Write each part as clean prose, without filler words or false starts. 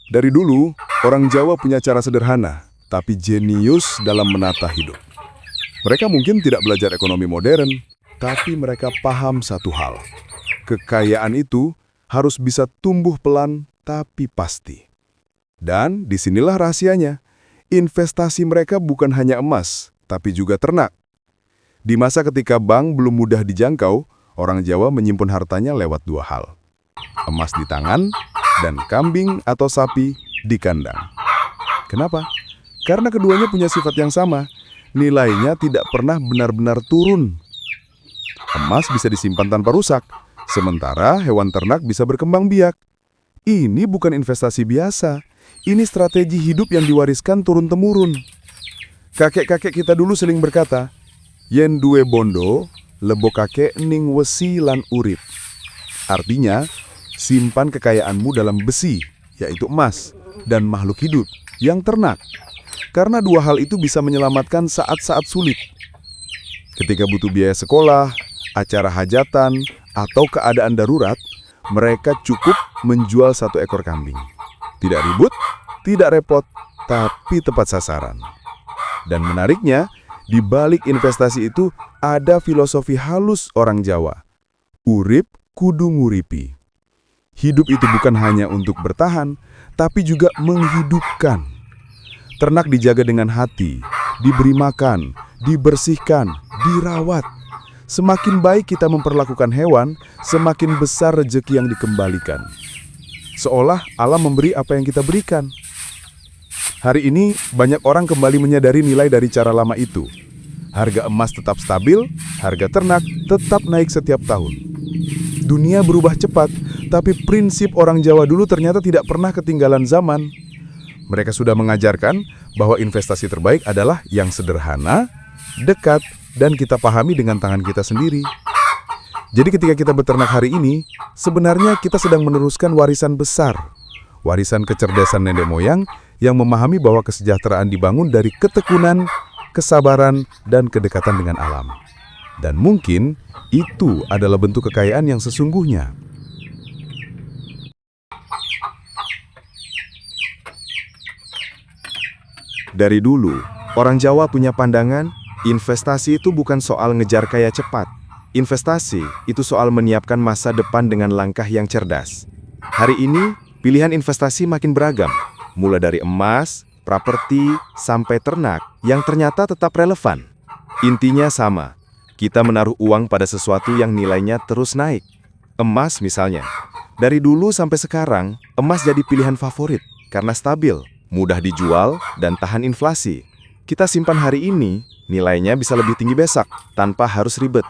Dari dulu, orang Jawa punya cara sederhana, tapi jenius dalam menata hidup. Mereka mungkin tidak belajar ekonomi modern, tapi mereka paham satu hal. Kekayaan itu harus bisa tumbuh pelan, tapi pasti. Dan disinilah rahasianya. Investasi mereka bukan hanya emas, tapi juga ternak. Di masa ketika bank belum mudah dijangkau, orang Jawa menyimpan hartanya lewat dua hal. Emas di tangan, dan kambing atau sapi di kandang. Kenapa? Karena keduanya punya sifat yang sama. Nilainya tidak pernah benar-benar turun. Emas bisa disimpan tanpa rusak, sementara hewan ternak bisa berkembang biak. Ini bukan investasi biasa. Ini strategi hidup yang diwariskan turun-temurun. Kakek-kakek kita dulu sering berkata, "Yen duwe bondo, lebo kakek ning wesi lan urip." Artinya, simpan kekayaanmu dalam besi, yaitu emas, dan makhluk hidup, yang ternak. Karena dua hal itu bisa menyelamatkan saat-saat sulit. Ketika butuh biaya sekolah, acara hajatan, atau keadaan darurat, mereka cukup menjual satu ekor kambing. Tidak ribut, tidak repot, tapi tepat sasaran. Dan menariknya, di balik investasi itu ada filosofi halus orang Jawa. Urip kudu nguripi. Hidup itu bukan hanya untuk bertahan, tapi juga menghidupkan. Ternak dijaga dengan hati, diberi makan, dibersihkan, dirawat. Semakin baik kita memperlakukan hewan, semakin besar rezeki yang dikembalikan. Seolah Allah memberi apa yang kita berikan. Hari ini, banyak orang kembali menyadari nilai dari cara lama itu. Harga emas tetap stabil, harga ternak tetap naik setiap tahun. Dunia berubah cepat, tapi prinsip orang Jawa dulu ternyata tidak pernah ketinggalan zaman. Mereka sudah mengajarkan bahwa investasi terbaik adalah yang sederhana, dekat, dan kita pahami dengan tangan kita sendiri. Jadi ketika kita beternak hari ini, sebenarnya kita sedang meneruskan warisan besar. Warisan kecerdasan nenek moyang yang memahami bahwa kesejahteraan dibangun dari ketekunan, kesabaran, dan kedekatan dengan alam. Dan mungkin itu adalah bentuk kekayaan yang sesungguhnya. Dari dulu, orang Jawa punya pandangan, investasi itu bukan soal ngejar kaya cepat. Investasi itu soal menyiapkan masa depan dengan langkah yang cerdas. Hari ini, pilihan investasi makin beragam, mulai dari emas, properti, sampai ternak, yang ternyata tetap relevan. Intinya sama, kita menaruh uang pada sesuatu yang nilainya terus naik. Emas misalnya, dari dulu sampai sekarang, emas jadi pilihan favorit karena stabil, mudah dijual, dan tahan inflasi. Kita simpan hari ini, nilainya bisa lebih tinggi besok, tanpa harus ribet.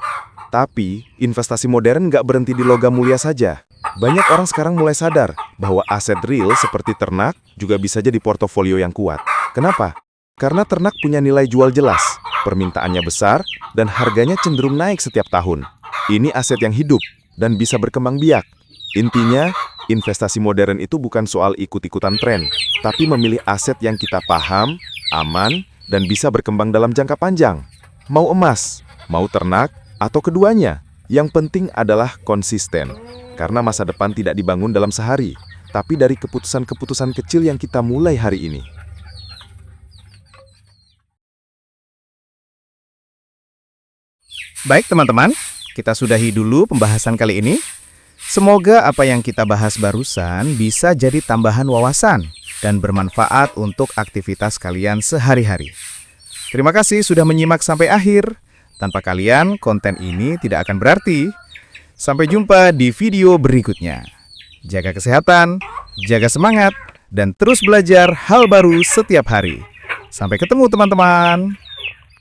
Tapi, investasi modern nggak berhenti di logam mulia saja. Banyak orang sekarang mulai sadar bahwa aset real seperti ternak juga bisa jadi portofolio yang kuat. Kenapa? Karena ternak punya nilai jual jelas, permintaannya besar, dan harganya cenderung naik setiap tahun. Ini aset yang hidup dan bisa berkembang biak. Intinya, investasi modern itu bukan soal ikut-ikutan tren, tapi memilih aset yang kita paham, aman, dan bisa berkembang dalam jangka panjang. Mau emas, mau ternak, atau keduanya, yang penting adalah konsisten. Karena masa depan tidak dibangun dalam sehari, tapi dari keputusan-keputusan kecil yang kita mulai hari ini. Baik teman-teman, kita sudahi dulu pembahasan kali ini. Semoga apa yang kita bahas barusan bisa jadi tambahan wawasan dan bermanfaat untuk aktivitas kalian sehari-hari. Terima kasih sudah menyimak sampai akhir. Tanpa kalian, konten ini tidak akan berarti. Sampai jumpa di video berikutnya. Jaga kesehatan, jaga semangat, dan terus belajar hal baru setiap hari. Sampai ketemu teman-teman.